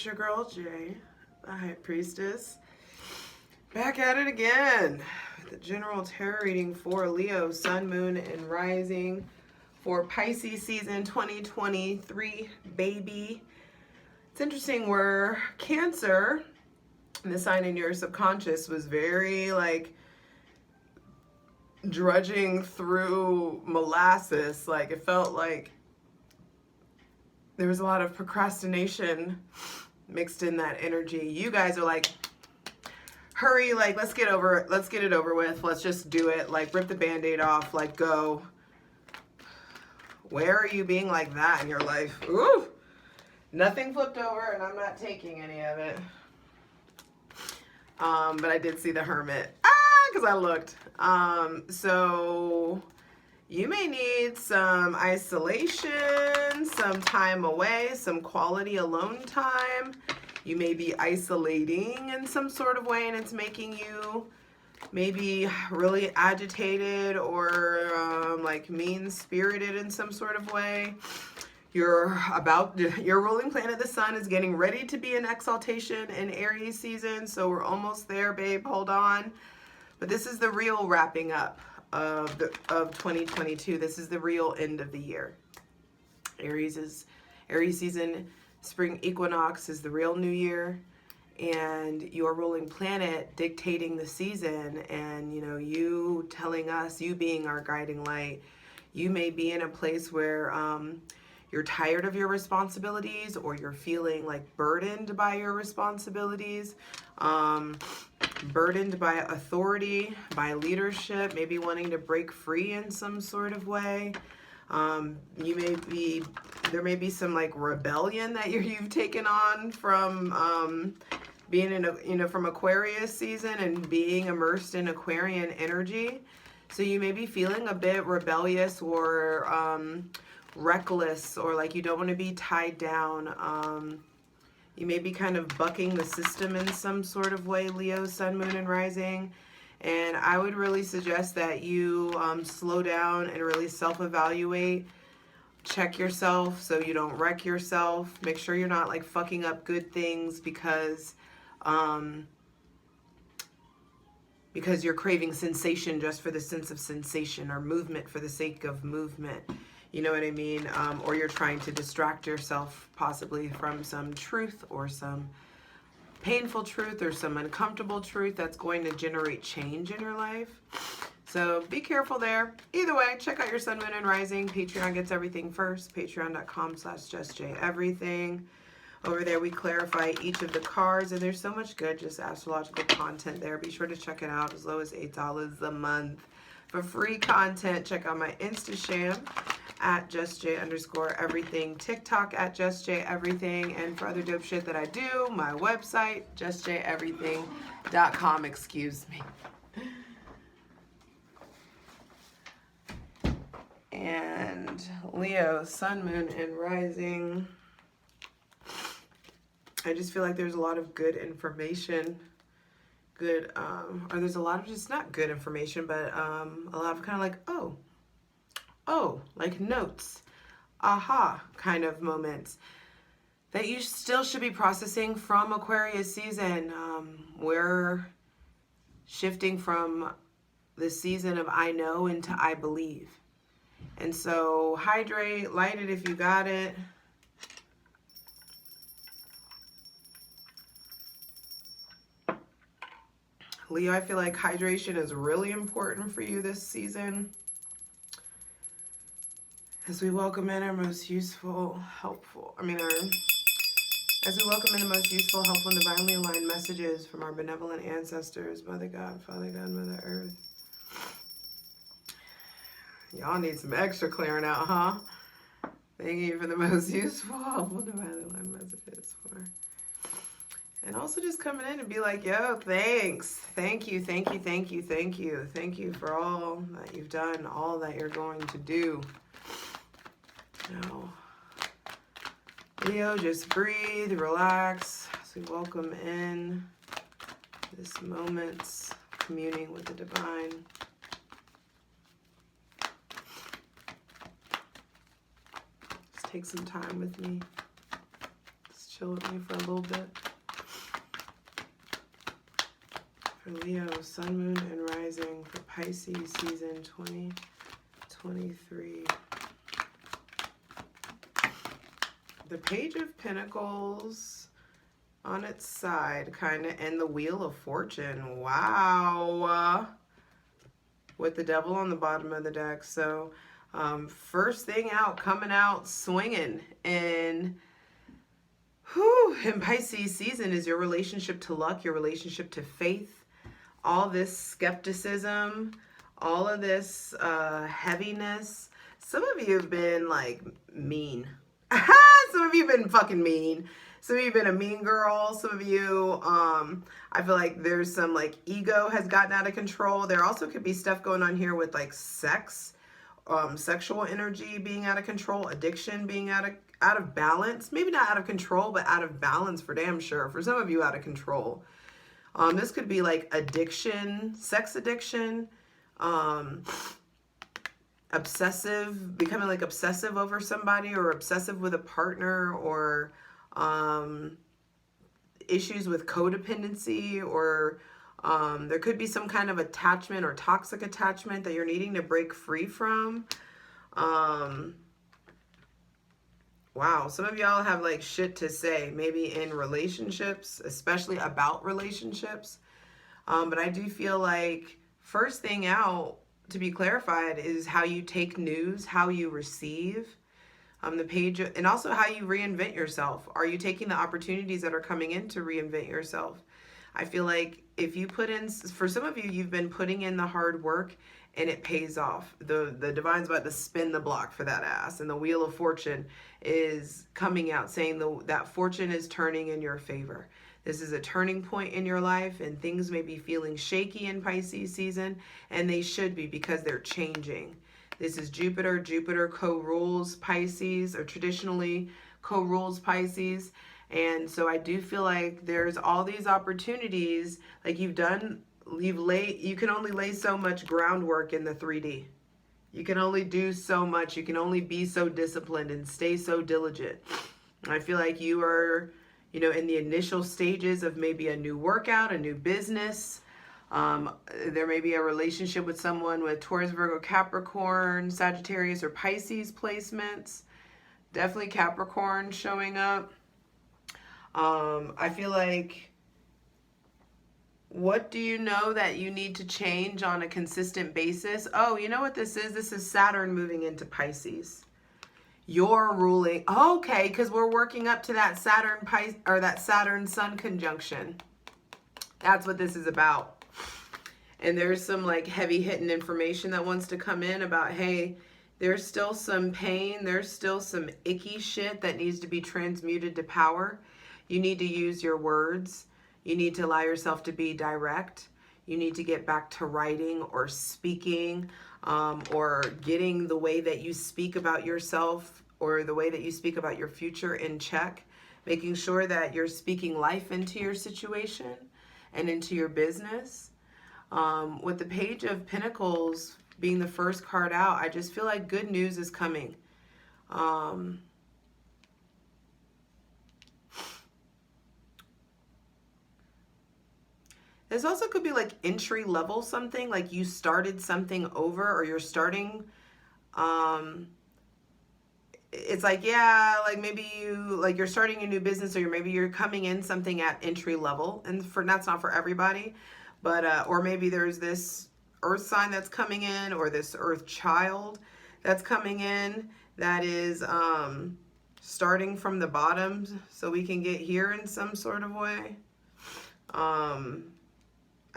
It's your girl Jay, the High Priestess, back at it again with the general tarot reading for Leo, Sun, Moon, and Rising for Pisces season 2023, baby. It's interesting where Cancer, the sign in your subconscious, was very like drudging through molasses. Like it felt like there was a lot of procrastination mixed in that energy. You guys are like, hurry, like let's get it over with. Let's just do it. Like rip the band-aid off, like go. Where are you being like that in your life? Ooh, nothing flipped over and I'm not taking any of it. But I did see the Hermit. Because I looked. So you may need some isolation, some time away, some quality alone time. You may be isolating in some sort of way and it's making you maybe really agitated or like mean-spirited in some sort of way. Your ruling planet, the sun, is getting ready to be in exaltation in Aries season. So we're almost there, babe. Hold on. But this is the real wrapping up of 2022. This is the real end of the year. Aries season, spring equinox is the real new year, and your ruling planet dictating the season, and you telling us, you being our guiding light. You may be in a place where you're tired of your responsibilities, or you're feeling like burdened by your responsibilities, burdened by authority, by leadership, maybe wanting to break free in some sort of way. There may be some like rebellion that you've taken on from being in from Aquarius season and being immersed in Aquarian energy. So you may be feeling a bit rebellious or reckless, or like you don't want to be tied down. You may be kind of bucking the system in some sort of way, Leo, Sun, Moon, and Rising. And I would really suggest that you slow down and really self-evaluate. Check yourself so you don't wreck yourself. Make sure you're not like fucking up good things because you're craving sensation just for the sense of sensation, or movement for the sake of movement. You know what I mean? Or you're trying to distract yourself possibly from some truth, or some painful truth, or some uncomfortable truth that's going to generate change in your life. So be careful there. Either way, check out your Sun, Moon, and Rising. Patreon gets everything first. Patreon.com/justjeverything. Over there we clarify each of the cards, and there's so much good just astrological content there. Be sure to check it out, as low as $8 a month. For free content, check out my Instasham at justj_everything, TikTok at justjeverything, and for other dope shit that I do, my website, justjeverything.com, excuse me. And Leo, Sun, Moon, and Rising. I just feel like there's a lot of good information, or there's a lot of just not good information, but a lot of kind of like, oh, like notes, aha kind of moments that you still should be processing from Aquarius season. We're shifting from the season of I know into I believe. And so hydrate, light it if you got it. Leo, I feel like hydration is really important for you this season, as we welcome in our most useful, helpful, as we welcome in the most useful, helpful, and divinely aligned messages from our benevolent ancestors, Mother God, Father God, Mother Earth. Y'all need some extra clearing out, huh? Thank you for the most useful, helpful, divinely aligned messages for. And also just coming in and be like, yo, thanks. Thank you, thank you, thank you, thank you. Thank you for all that you've done, all that you're going to do. Now, Leo, just breathe, relax as we welcome in this moment's communing with the divine. Just take some time with me. Just Chill with me for a little bit. For Leo, Sun, Moon, and Rising for Pisces season 2023. The Page of Pentacles on its side, kind of, and the Wheel of Fortune. Wow. With the Devil on the bottom of the deck. So, first thing out, coming out swinging in Pisces season is your relationship to luck, your relationship to faith. All this skepticism, all of this heaviness. Some of you have been like mean. Some of you have been fucking mean. Some of you have been a mean girl. Some of you, I feel like there's some like ego has gotten out of control. There also could be stuff going on here with like sex, sexual energy being out of control, addiction being out of balance. Maybe not out of control, but out of balance for damn sure. For some of you, out of control. This could be like addiction, sex addiction, obsessive, becoming like obsessive over somebody or obsessive with a partner, or issues with codependency, or there could be some kind of attachment or toxic attachment that you're needing to break free from. Wow, some of y'all have like shit to say, maybe in relationships, especially about relationships. But I do feel like first thing out to be clarified is how you take news, how you receive the page, and also how you reinvent yourself. Are you taking the opportunities that are coming in to reinvent yourself? I feel like if you put in, for some of you, you've been putting in the hard work and it pays off. The divine's about to spin the block for that ass, and the Wheel of Fortune is coming out saying that fortune is turning in your favor. This is a turning point in your life, and things may be feeling shaky in Pisces season, and they should be, because they're changing. This is Jupiter. Jupiter co-rules Pisces, or traditionally co-rules Pisces. And so I do feel like there's all these opportunities, like you can only lay so much groundwork in the 3D. You can only do so much. You can only be so disciplined and stay so diligent. I feel like you are, in the initial stages of maybe a new workout, a new business. There may be a relationship with someone with Taurus, Virgo, Capricorn, Sagittarius, or Pisces placements. Definitely Capricorn showing up. I feel like, what do you know that you need to change on a consistent basis? Oh, you know what this is? This is Saturn moving into Pisces. You're ruling, okay, because we're working up to that Saturn Sun conjunction. That's what this is about. And there's some like heavy hitting information that wants to come in about, hey, there's still some pain, there's still some icky shit that needs to be transmuted to power. You need to use your words. You need to allow yourself to be direct. You need to get back to writing or speaking, or getting the way that you speak about yourself or the way that you speak about your future in check. Making sure that you're speaking life into your situation and into your business. With the Page of Pentacles being the first card out, I just feel like good news is coming. This also could be like entry level something, like you started something over, or you're starting, it's like, yeah, like maybe you're starting a new business, or maybe you're coming in something at entry level, and that's not for everybody, but, or maybe there's this earth sign that's coming in, or this earth child that's coming in that is, starting from the bottom so we can get here in some sort of way.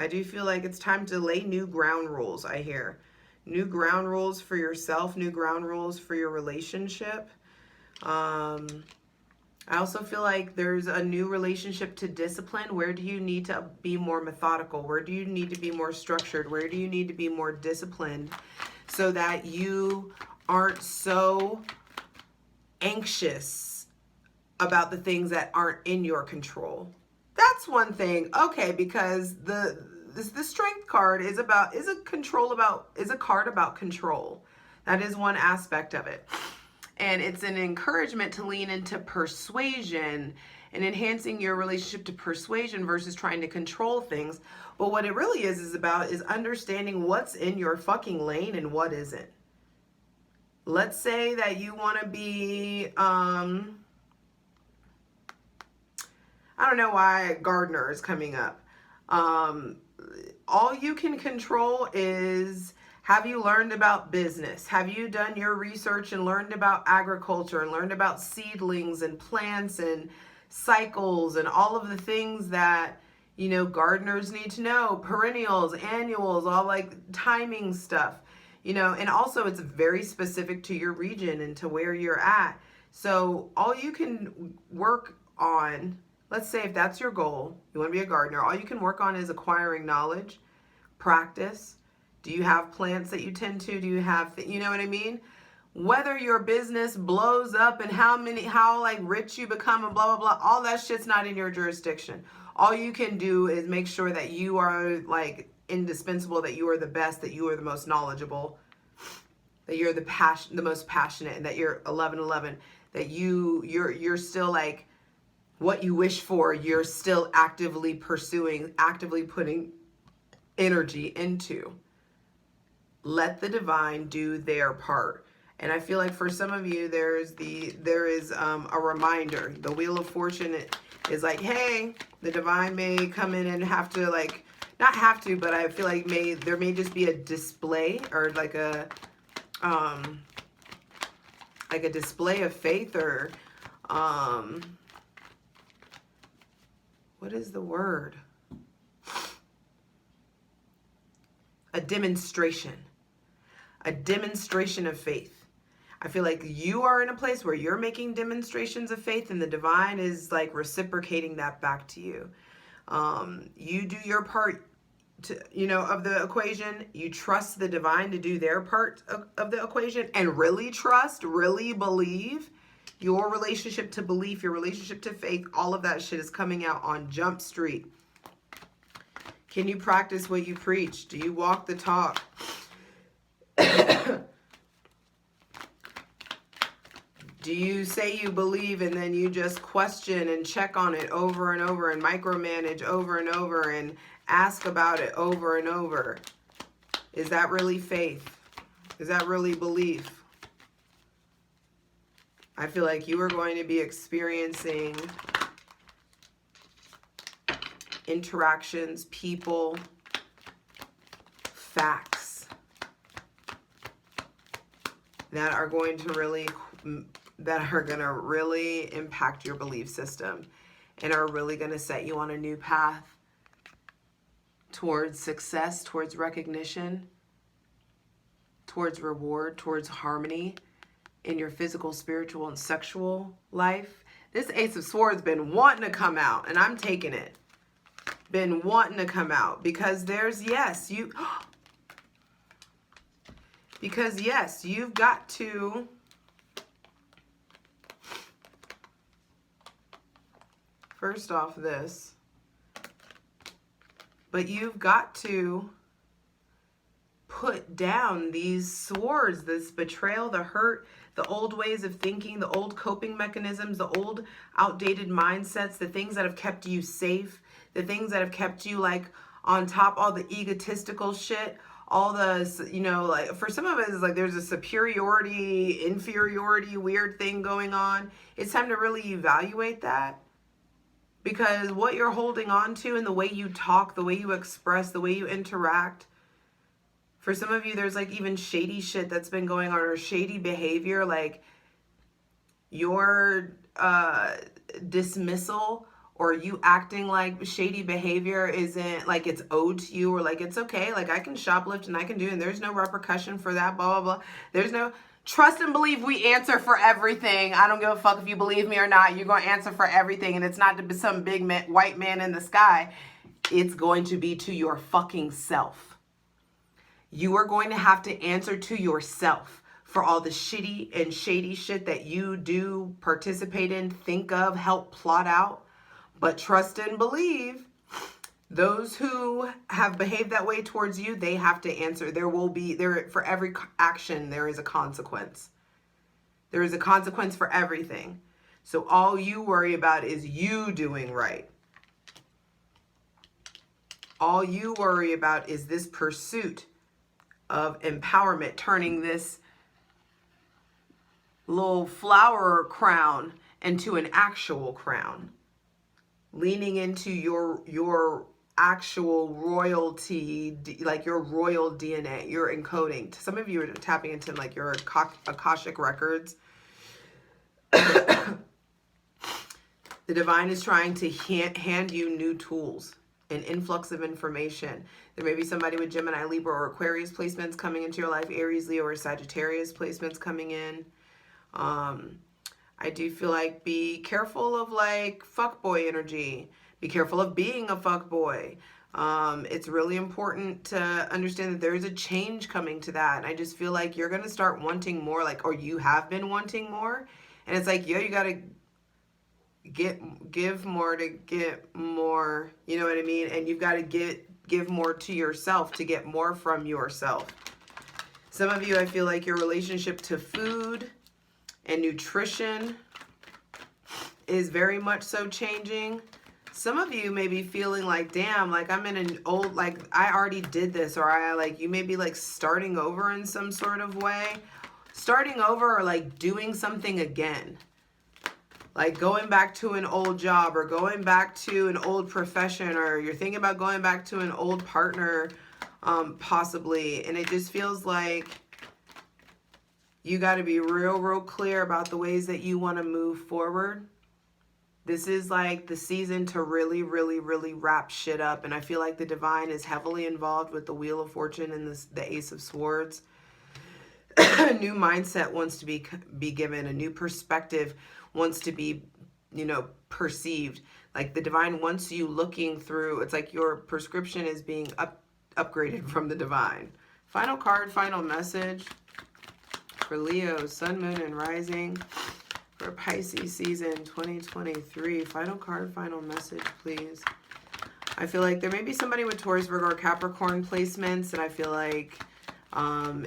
I do feel like it's time to lay new ground rules, I hear. New ground rules for yourself, new ground rules for your relationship. I also feel like there's a new relationship to discipline. Where do you need to be more methodical? Where do you need to be more structured? Where do you need to be more disciplined so that you aren't so anxious about the things that aren't in your control? That's one thing. Okay, because the Strength card is a card about control. That is one aspect of it. And it's an encouragement to lean into persuasion and enhancing your relationship to persuasion versus trying to control things. But what it really is about is understanding what's in your fucking lane and what isn't. Let's say that you want to be, I don't know why gardener is coming up. All you can control is, have you learned about business? Have you done your research and learned about agriculture and learned about seedlings and plants and cycles and all of the things that, you know, gardeners need to know, perennials, annuals, all like timing stuff, you know, and also it's very specific to your region and to where you're at. So all you can work on, let's say if that's your goal, you want to be a gardener, all you can work on is acquiring knowledge, practice. Do you have plants that you tend to? Do you have, you know what I mean? Whether your business blows up and how like rich you become and blah, blah, blah, all that shit's not in your jurisdiction. All you can do is make sure that you are like indispensable, that you are the best, that you are the most knowledgeable, that you're the most passionate, and that you're 1111, that you're still like what you wish for, you're still actively pursuing, actively putting energy into. Let the divine do their part. And I feel like for some of you, there is a reminder. The Wheel of Fortune is like, hey, the divine may come in and have to, like, not have to, but I feel like there may just be a display, or like a display of faith, or what is the word? A demonstration of faith. I feel like you are in a place where you're making demonstrations of faith, and the divine is like reciprocating that back to you. You do your part to, you know, of the equation. You trust the divine to do their part of the equation, and really trust, really believe. Your relationship to belief, your relationship to faith, all of that shit is coming out on Jump Street. Can you practice what you preach? Do you walk the talk? Do you say you believe and then you just question and check on it over and over and micromanage over and over and ask about it over and over? Is that really faith? Is that really belief? I feel like you are going to be experiencing interactions, people, facts that are going to really impact your belief system and are really going to set you on a new path towards success, towards recognition, towards reward, towards harmony in your physical, spiritual, and sexual life. This Ace of Swords been wanting to come out, and I'm taking it. Been wanting to come out because you've got to first off this, but you've got to put down these swords, this betrayal, the hurt, the old ways of thinking, the old coping mechanisms, the old outdated mindsets, the things that have kept you safe, the things that have kept you like on top, all the egotistical shit, all the, you know, like for some of us, it's like there's a superiority, inferiority, weird thing going on. It's time to really evaluate that, because what you're holding on to and the way you talk, the way you express, the way you interact, for some of you, there's like even shady shit that's been going on, or shady behavior, like your dismissal or you acting like shady behavior isn't like it's owed to you, or like it's okay, like I can shoplift and I can do, and there's no repercussion for that, blah, blah, blah. There's no trust and believe. We answer for everything. I don't give a fuck if you believe me or not. You're going to answer for everything, and it's not to be some big white man in the sky. It's going to be to your fucking self. You are going to have to answer to yourself for all the shitty and shady shit that you do participate in, think of, help plot out. But trust and believe, those who have behaved that way towards you, they have to answer. For every action, there is a consequence. There is a consequence for everything. So all you worry about is you doing right. All you worry about is this pursuit of empowerment, turning this little flower crown into an actual crown, leaning into your actual royalty, like your royal DNA, your encoding. Some of you are tapping into like your Akashic records. The divine is trying to hand you new tools, an influx of information. There may be somebody with Gemini, Libra, or Aquarius placements coming into your life, Aries, Leo, or Sagittarius placements coming in. I do feel like be careful of like fuckboy energy. Be careful of being a fuckboy. It's really important to understand that there is a change coming to that. And I just feel like you're going to start wanting more, like, or you have been wanting more. And it's like, yo, you got to give more to get more. You know what I mean? And you've got to give more to yourself to get more from yourself. Some of you, I feel like your relationship to food and nutrition is very much so changing. Some of you may be feeling like, damn, like I'm in an old, like I already did this, or I like, you may be like starting over in some sort of way. Starting over or like doing something again. Like going back to an old job or going back to an old profession, or you're thinking about going back to an old partner, possibly. And it just feels like you got to be real clear about the ways that you want to move forward. This is like the season to really wrap shit up. And I feel like the divine is heavily involved with the Wheel of Fortune and the Ace of Swords. A new mindset wants to be given. A new perspective wants to be, you know, perceived. Like the divine wants you looking through. It's like your prescription is being upgraded from the divine. Final card, final message for Leo, Sun, Moon, and Rising for Pisces season 2023. Final card, final message, please. I feel like there may be somebody with Taurus, Virgo, or Capricorn placements that I feel like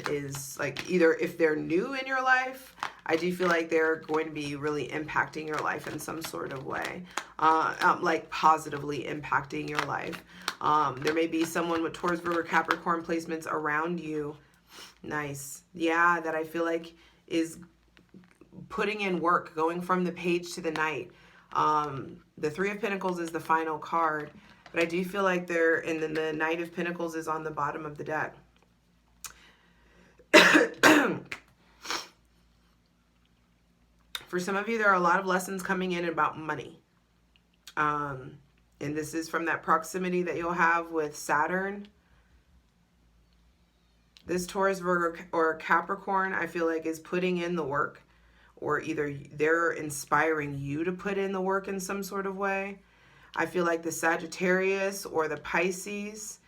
is like either if they're new in your life, I do feel like they're going to be really impacting your life in some sort of way, like positively impacting your life. There may be someone with Taurus, Virgo, or Capricorn placements around you. Nice. Yeah, that I feel like is putting in work, going from the page to the night. The Three of Pentacles is the final card, but I do feel like they're, and then the Knight of Pentacles is on the bottom of the deck. For some of you, there are a lot of lessons coming in about money. And this is from that proximity that you'll have with Saturn. This Taurus, Virgo, or Capricorn, I feel like is putting in the work, or either they're inspiring you to put in the work in some sort of way. I feel like the Sagittarius or the Pisces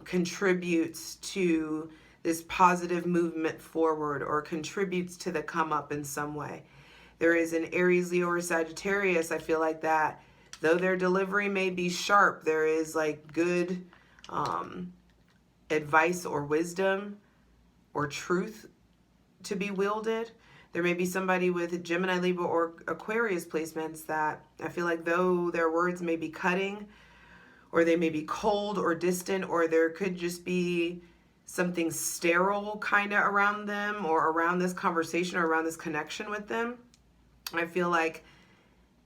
contributes to this positive movement forward, or contributes to the come up in some way. There is an Aries, Leo, or Sagittarius, I feel like that, though their delivery may be sharp, there is like good advice or wisdom or truth to be wielded. There may be somebody with Gemini, Libra, or Aquarius placements that I feel like though their words may be cutting, or they may be cold or distant, or there could just be something sterile kind of around them, or around this conversation, or around this connection with them. I feel like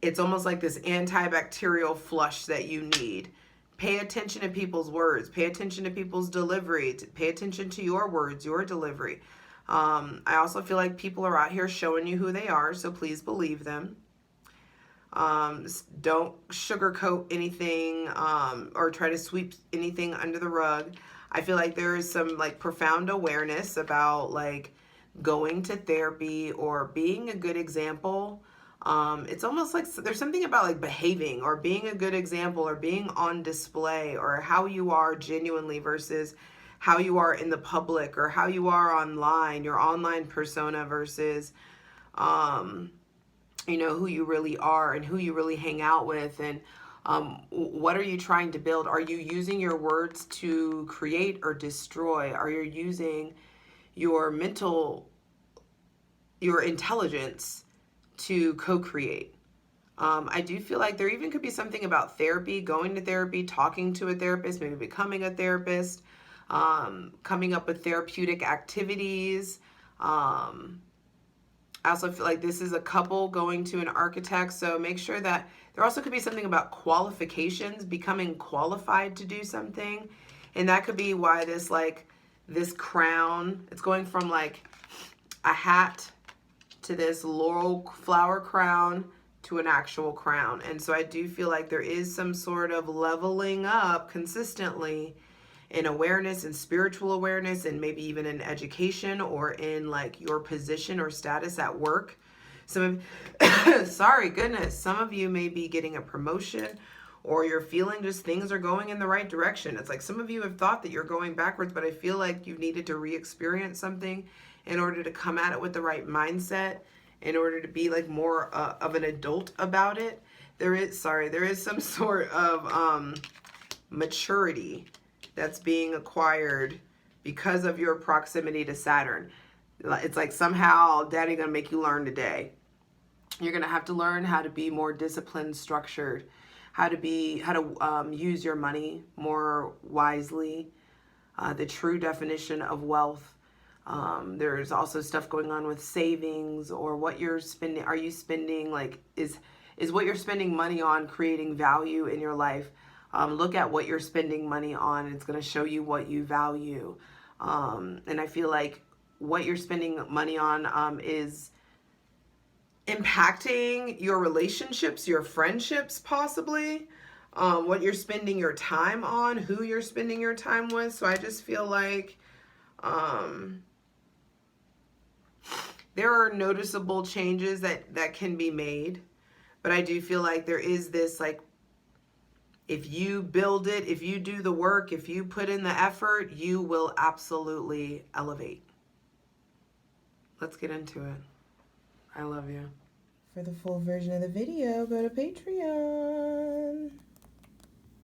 it's almost like this antibacterial flush that you need. Pay attention to people's words. Pay attention to people's delivery. Pay attention to your words, your delivery. I also feel like people are out here showing you who they are, so please believe them. Don't sugarcoat anything, or try to sweep anything under the rug. I feel like there is some like profound awareness about like going to therapy or being a good example. It's almost like there's something about like behaving or being a good example or being on display, or how you are genuinely versus how you are in the public, or how you are online, your online persona versus, you know, who you really are and who you really hang out with. And what are you trying to build? Are you using your words to create or destroy? Are you using your intelligence to co-create. I do feel like there even could be something about therapy, going to therapy, talking to a therapist, maybe becoming a therapist, coming up with therapeutic activities. I also feel like this is a couple going to an architect, so make sure that there also could be something about qualifications, becoming qualified to do something. And that could be why this crown, it's going from like a hat to this laurel flower crown to an actual crown. And so I do feel like there is some sort of leveling up consistently in awareness and spiritual awareness, and maybe even in education or in like your position or status at work. Some of sorry goodness, some of you may be getting a promotion, or you're feeling just things are going in the right direction. It's like some of you have thought that you're going backwards, but I feel like you needed to re-experience something in order to come at it with the right mindset, in order to be like more of an adult about it. There is some sort of maturity that's being acquired because of your proximity to Saturn. It's like somehow daddy gonna make you learn today. You're gonna have to learn how to be more disciplined, structured, how to use your money more wisely, the true definition of wealth. There's also stuff going on with savings, or what you're spending. Are you spending, like, is what you're spending money on creating value in your life? Look at what you're spending money on. It's going to show you what you value. And I feel like what you're spending money on is impacting your relationships, your friendships, possibly. What you're spending your time on, who you're spending your time with. So I just feel like there are noticeable changes that can be made. But I do feel like there is this, like, if you build it, if you do the work, if you put in the effort, you will absolutely elevate. Let's get into it. I love you. For the full version of the video, go to Patreon.